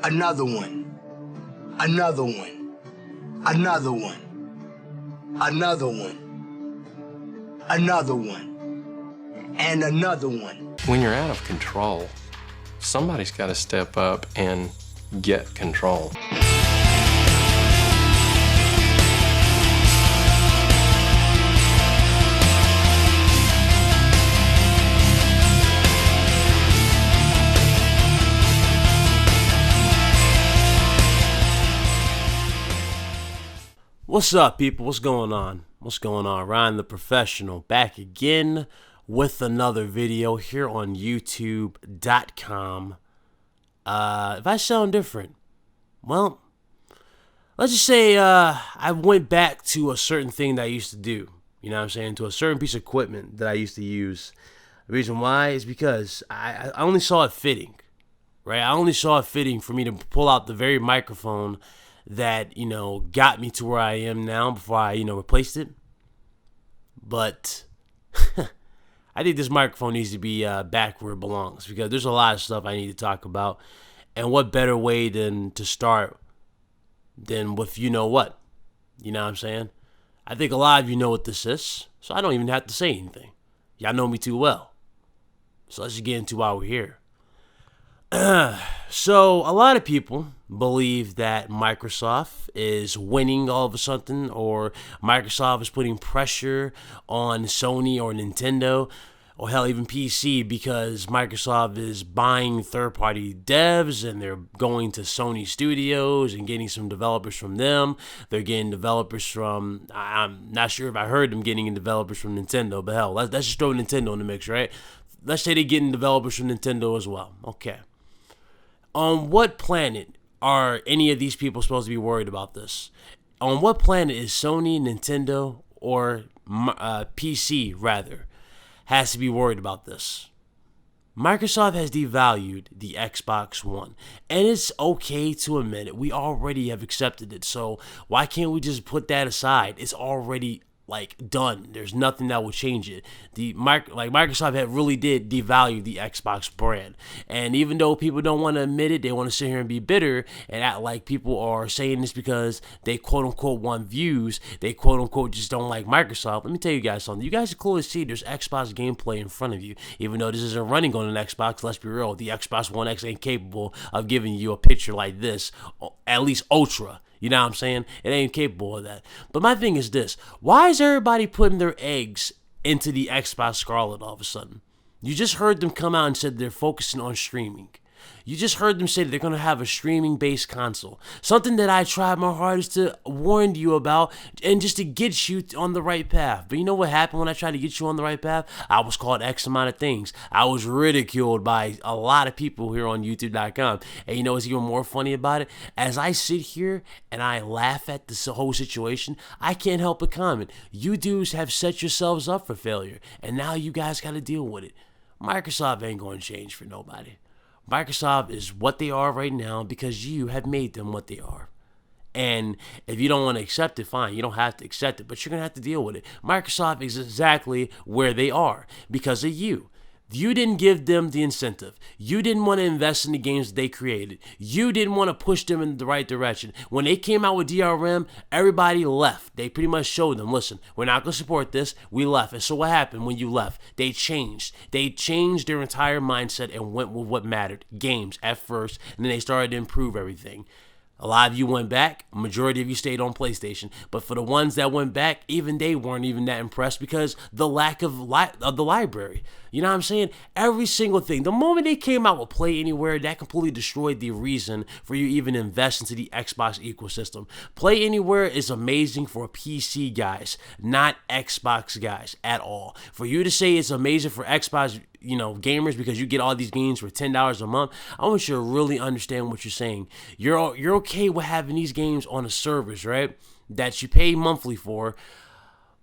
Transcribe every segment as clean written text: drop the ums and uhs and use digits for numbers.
Another one. Another one. Another one. Another one. Another one. And another one. When you're out of control, somebody's got to step up and get control. What's up, people? What's going on? What's going on? Ryan the Professional back again with another video here on YouTube.com. If I sound different, well, let's just say I went back to a certain thing that I used to do. You know what I'm saying? To a certain piece of equipment that I used to use. The reason why is because I only saw it fitting, right? I only saw it fitting for me to pull out the very microphone that, you know, got me to where I am now before I, replaced it. But I think this microphone needs to be back where it belongs, because there's a lot of stuff I need to talk about. And what better way than to start than with you know what? You know what I'm saying? I think a lot of you know what this is, so I don't even have to say anything. Y'all know me too well. So let's just get into why we're here. So a lot of people believe that Microsoft is winning all of a sudden, or Microsoft is putting pressure on Sony or Nintendo, or hell, even PC, because Microsoft is buying third-party devs and they're going to Sony Studios and getting some developers from them. They're getting developers from, I'm not sure if I heard them getting developers from Nintendo, but hell, let's just throw Nintendo in the mix, right? Let's say they're getting developers from Nintendo as well. Okay. On what planet are any of these people supposed to be worried about this? On what planet is Sony, Nintendo, or PC, rather, has to be worried about this? Microsoft has devalued the Xbox One, and it's okay to admit it. We already have accepted it, so why can't we just put that aside? It's already done. There's nothing that will change it. Microsoft really did devalue the Xbox brand, and even though people don't want to admit it, they want to sit here and be bitter and act like people are saying this because they quote unquote want views. They quote unquote just don't like Microsoft. Let me tell you guys something. You guys can clearly see there's Xbox gameplay in front of you. Even though this isn't running on an Xbox, let's be real, the Xbox One X ain't capable of giving you a picture like this, at least Ultra. You know what I'm saying? It ain't capable of that. But my thing is this. Why is everybody putting their eggs into the Xbox Scarlet all of a sudden? You just heard them come out and said they're focusing on streaming. You just heard them say that they're going to have a streaming-based console. Something that I tried my hardest to warn you about and just to get you on the right path. But you know what happened when I tried to get you on the right path? I was called X amount of things. I was ridiculed by a lot of people here on YouTube.com. And you know what's even more funny about it? As I sit here and I laugh at this whole situation, I can't help but comment. You dudes have set yourselves up for failure. And now you guys got to deal with it. Microsoft ain't going to change for nobody. Microsoft is what they are right now because you have made them what they are. And if you don't want to accept it, fine. You don't have to accept it, but you're going to have to deal with it. Microsoft is exactly where they are because of you. You didn't give them the incentive. You didn't want to invest in the games they created. You didn't want to push them in the right direction. When they came out with DRM, everybody left. They pretty much showed them, listen, we're not going to support this. We left. And so what happened when you left? They changed. They changed their entire mindset and went with what mattered, games at first, and then they started to improve everything. A lot of you went back. A majority of you stayed on PlayStation. But for the ones that went back, even they weren't even that impressed because the lack of the library. You know what I'm saying? Every single thing. The moment they came out with Play Anywhere, that completely destroyed the reason for you even invest into the Xbox ecosystem. Play Anywhere is amazing for PC guys, not Xbox guys at all. For you to say it's amazing for Xbox gamers because you get all these games for $10 a month, I want you to really understand what you're saying. You're okay with having these games on the servers, right? That you pay monthly for,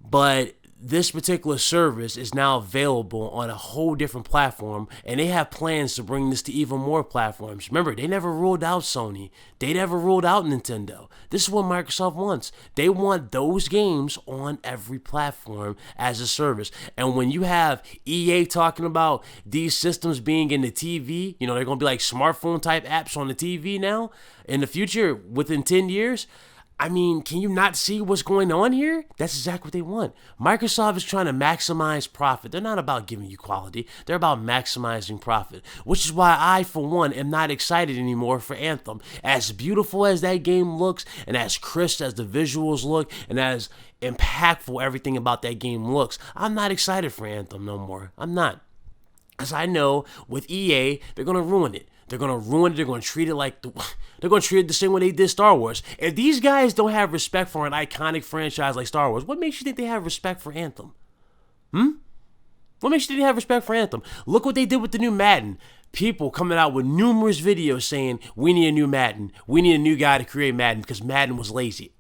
but this particular service is now available on a whole different platform, and they have plans to bring this to even more platforms. Remember, they never ruled out Sony. They never ruled out Nintendo. This is what Microsoft wants. They want those games on every platform as a service. And when you have EA talking about these systems being in the TV, they're going to be like smartphone type apps on the TV now in the future within 10 years. I mean, can you not see what's going on here? That's exactly what they want. Microsoft is trying to maximize profit. They're not about giving you quality. They're about maximizing profit, which is why I, for one, am not excited anymore for Anthem. As beautiful as that game looks, and as crisp as the visuals look, and as impactful everything about that game looks, I'm not excited for Anthem no more. I'm not. Because I know with EA, they're going to ruin it. They're going to ruin it. They're going to treat it they're going to treat it the same way they did Star Wars. If these guys don't have respect for an iconic franchise like Star Wars, what makes you think they have respect for Anthem? What makes you think they have respect for Anthem? Look what they did with the new Madden. People coming out with numerous videos saying, we need a new Madden. We need a new guy to create Madden because Madden was lazy.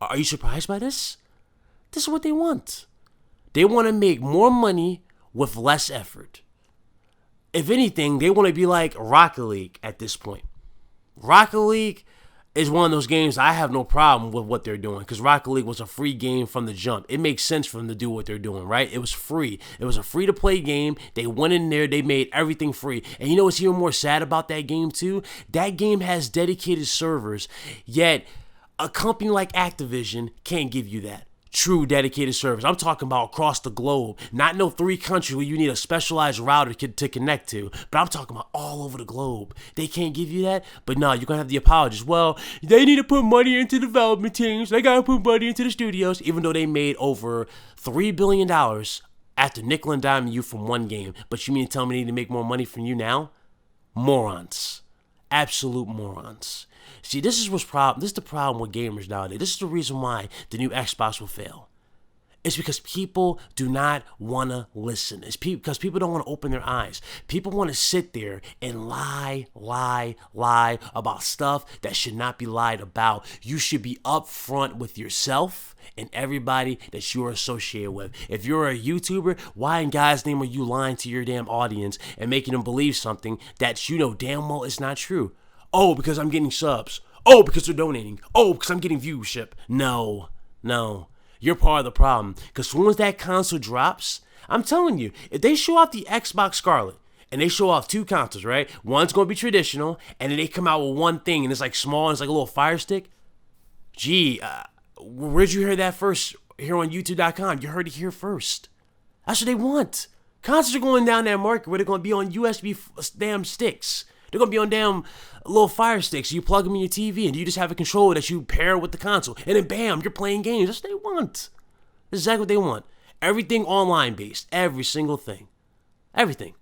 Are you surprised by this? This is what they want. They want to make more money with less effort. If anything, they want to be like Rocket League at this point. Rocket League is one of those games I have no problem with what they're doing because Rocket League was a free game from the jump. It makes sense for them to do what they're doing, right? It was free. It was a free-to-play game. They went in there. They made everything free. And you know what's even more sad about that game, too? That game has dedicated servers, yet a company like Activision can't give you that. True dedicated service. I'm talking about across the globe. Not no 3 countries where you need a specialized router to connect to. But I'm talking about all over the globe. They can't give you that. But no, you're going to have the apologists. Well, they need to put money into development teams. They got to put money into the studios. Even though they made over $3 billion after nickel and diming you from one game. But you mean to tell me they need to make more money from you now? Morons. Absolute morons. See, this is the problem with gamers nowadays. This is the reason why the new Xbox will fail. It's because people do not want to listen. It's because people don't want to open their eyes. People want to sit there and lie about stuff that should not be lied about. You should be upfront with yourself and everybody that you're associated with. If you're a YouTuber, why in God's name are you lying to your damn audience and making them believe something that you know damn well is not true? Oh, because I'm getting subs. Oh, because they're donating. Oh, because I'm getting viewership. No. You're part of the problem. Because as soon as that console drops, I'm telling you, if they show off the Xbox Scarlet, and they show off 2 consoles, right? One's going to be traditional, and then they come out with one thing, and it's like small, and it's like a little Fire Stick. Gee, where'd you hear that first? Here on YouTube.com. You heard it here first. That's what they want. Consoles are going down that market where they're going to be on USB damn sticks. They're going to be on damn little Fire Sticks. You plug them in your TV and you just have a controller that you pair with the console. And then bam, you're playing games. That's what they want. That's exactly what they want. Everything online based. Every single thing. Everything.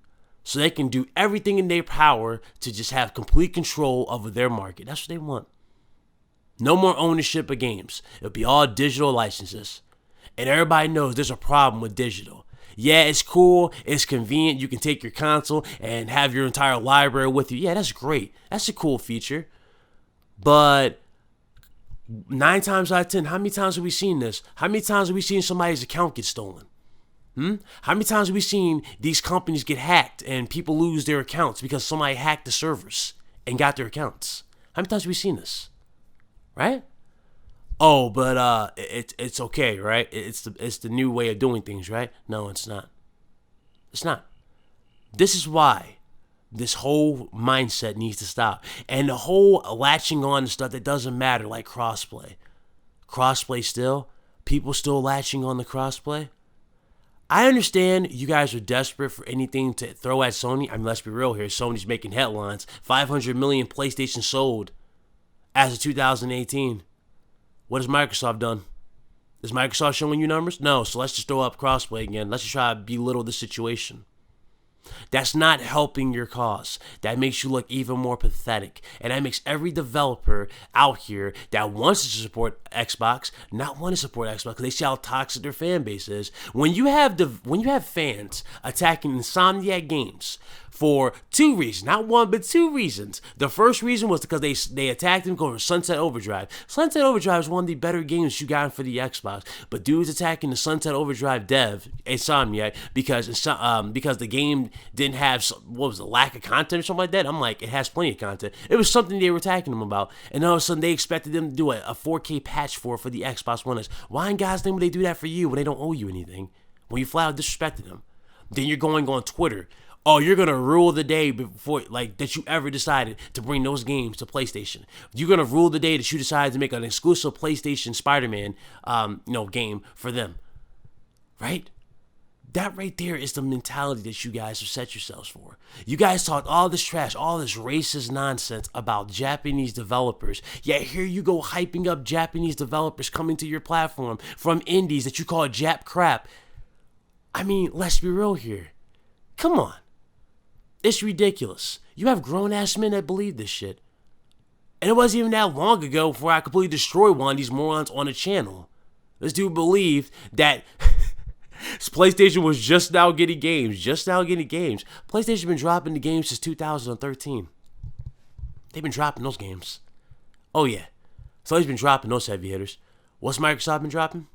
So they can do everything in their power to just have complete control over their market. That's what they want. No more ownership of games. It'll be all digital licenses. And everybody knows there's a problem with digital. Yeah, it's cool. It's convenient. You can take your console and have your entire library with you. Yeah, that's great. That's a cool feature. But 9 times out of 10, how many times have we seen this? How many times have we seen somebody's account get stolen? How many times have we seen these companies get hacked and people lose their accounts because somebody hacked the servers and got their accounts? How many times have we seen this? Right? Oh, but it's okay, right? It's the new way of doing things, right? No, it's not. It's not. This is why this whole mindset needs to stop. And the whole latching on to stuff that doesn't matter, like crossplay. Crossplay still? People still latching on the crossplay? I understand you guys are desperate for anything to throw at Sony. I mean, let's be real here. Sony's making headlines. 500 million PlayStation sold as of 2018. What has Microsoft done? Is Microsoft showing you numbers? No, so let's just throw up crossplay again. Let's just try to belittle the situation. That's not helping your cause. That makes you look even more pathetic. And that makes every developer out here that wants to support Xbox not want to support Xbox because they see how toxic their fan base is. When you have fans attacking Insomniac Games for 2 reasons. Not one, but 2 reasons. The first reason was because they attacked him because of Sunset Overdrive. Sunset Overdrive is one of the better games you got for the Xbox. But dudes attacking the Sunset Overdrive dev, Insomniac, because the game didn't have, what was it, lack of content or something like that. I'm like, it has plenty of content. It was something they were attacking him about. And all of a sudden, they expected them to do a 4K patch for the Xbox One. Why in God's name would they do that for you when they don't owe you anything? When you flat out disrespected them? Then you're going on Twitter. Oh, you're going to rule the day before, like, that you ever decided to bring those games to PlayStation. You're going to rule the day that you decided to make an exclusive PlayStation Spider-Man, game for them. Right? That right there is the mentality that you guys have set yourselves for. You guys talk all this trash, all this racist nonsense about Japanese developers. Yet here you go hyping up Japanese developers coming to your platform from indies that you call Jap crap. I mean, let's be real here. Come on. It's ridiculous. You have grown-ass men that believe this shit. And it wasn't even that long ago before I completely destroyed one of these morons on the channel. This dude believed that PlayStation was just now getting games. PlayStation been dropping the games since 2013. They've been dropping those games. Oh, yeah. So he's been dropping those heavy hitters. What's Microsoft been dropping?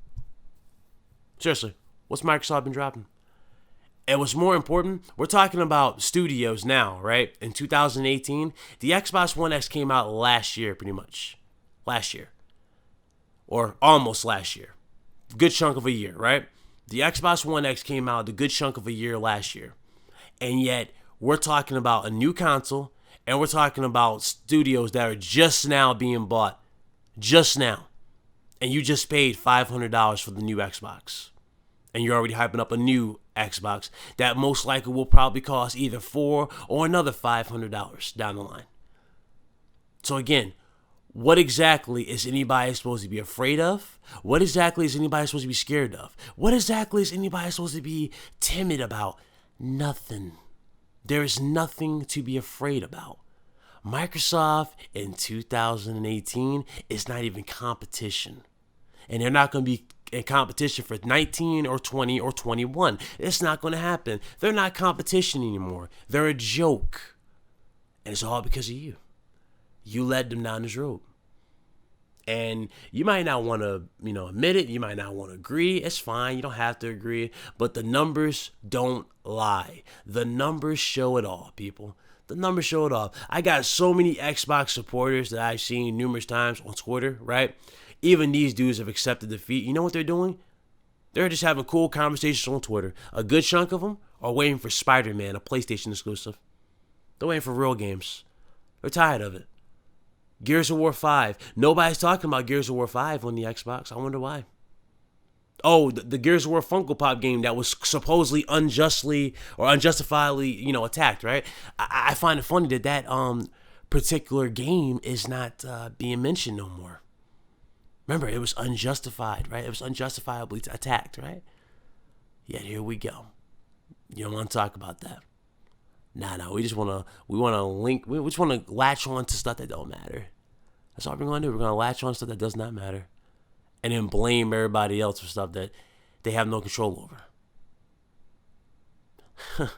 Seriously. What's Microsoft been dropping? And what's more important, we're talking about studios now, right? In 2018, the Xbox One X came out last year, pretty much. Last year. Or almost last year. Good chunk of a year, right? The Xbox One X came out a good chunk of a year last year. And yet, we're talking about a new console, and we're talking about studios that are just now being bought. Just now. And you just paid $500 for the new Xbox. And you're already hyping up a new Xbox that most likely will probably cost either $400 or another $500 down the line. So again, what exactly is anybody supposed to be afraid of? What exactly is anybody supposed to be scared of? What exactly is anybody supposed to be timid about? Nothing. There is nothing to be afraid about. Microsoft in 2018 is not even competition. And they're not going to be in competition for 19 or 20 or 21. It's not going to happen. They're not competition anymore. They're a joke. And it's all because of you. You led them down this road. And you might not want to, admit it. You might not want to agree. It's fine. You don't have to agree. But the numbers don't lie. The numbers show it all, people. The numbers show it all. I got so many Xbox supporters that I've seen numerous times on Twitter, right? Even these dudes have accepted defeat. You know what they're doing? They're just having cool conversations on Twitter. A good chunk of them are waiting for Spider-Man, a PlayStation exclusive. They're waiting for real games. They're tired of it. Gears of War 5. Nobody's talking about Gears of War 5 on the Xbox. I wonder why. Oh, the Gears of War Funko Pop game that was supposedly unjustly or unjustifiably, attacked, right? I find it funny that particular game is not being mentioned no more. Remember, it was unjustified, right? It was unjustifiably attacked, right? Yet here we go. You don't want to talk about that. Nah, we just want to latch on to stuff that don't matter. That's all we're going to do. We're going to latch on to stuff that does not matter. And then blame everybody else for stuff that they have no control over.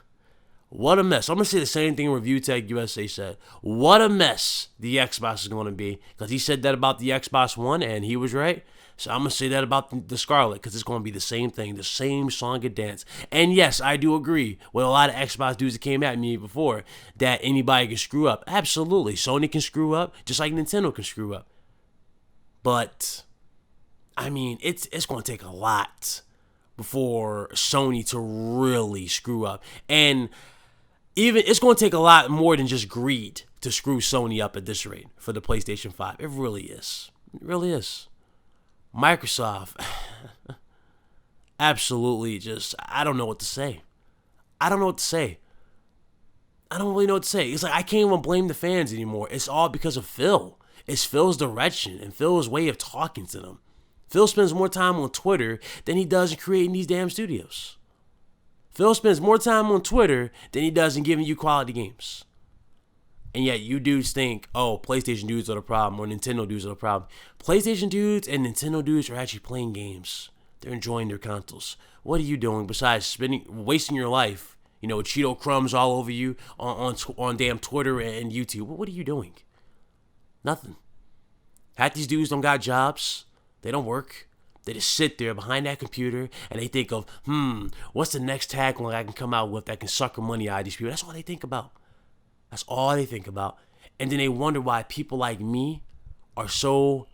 What a mess. I'm going to say the same thing Review Tech USA said. What a mess the Xbox is going to be. Because he said that about the Xbox One, and he was right. So I'm going to say that about the Scarlet, because it's going to be the same thing, the same song and dance. And yes, I do agree with a lot of Xbox dudes that came at me before that anybody can screw up. Absolutely. Sony can screw up, just like Nintendo can screw up. But, I mean, it's going to take a lot before Sony to really screw up. And even it's going to take a lot more than just greed to screw Sony up at this rate for the PlayStation 5. It really is. It really is. Microsoft, absolutely just, I don't know what to say. I don't really know what to say. It's like I can't even blame the fans anymore. It's all because of Phil. It's Phil's direction and Phil's way of talking to them. Phil spends more time on Twitter than he does in creating these damn studios. Phil spends more time on Twitter than he does in giving you quality games. And yet you dudes think, oh, PlayStation dudes are the problem or Nintendo dudes are the problem. PlayStation dudes and Nintendo dudes are actually playing games. They're enjoying their consoles. What are you doing besides wasting your life You know, Cheeto crumbs all over you on damn Twitter and YouTube. What are you doing? Nothing. Half these dudes don't got jobs. They don't work. They just sit there behind that computer and they think of, what's the next tagline I can come out with that can sucker money out of these people? That's all they think about. That's all they think about. And then they wonder why people like me are so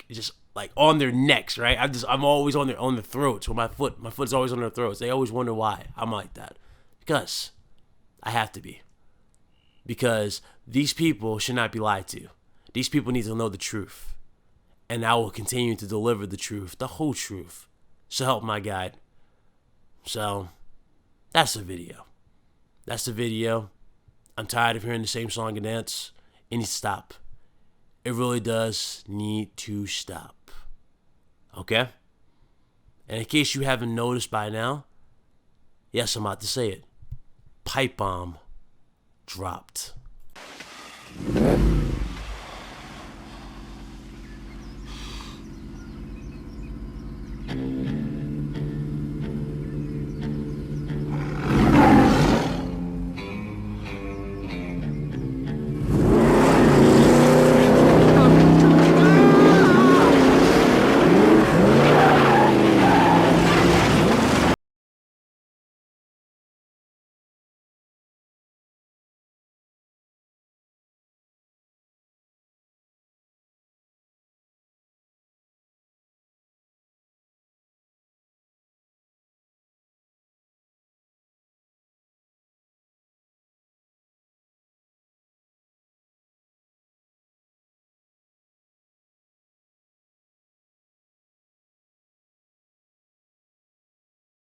just on their necks, right? I'm always on their throats with my foot's always on their throats. They always wonder why I'm like that. Because I have to be. Because these people should not be lied to. These people need to know the truth. And I will continue to deliver the truth, the whole truth. So help my God. So, that's the video. That's the video. I'm tired of hearing the same song and dance. It needs to stop. It really does need to stop. Okay? And in case you haven't noticed by now, yes, I'm about to say it. Pipe bomb dropped.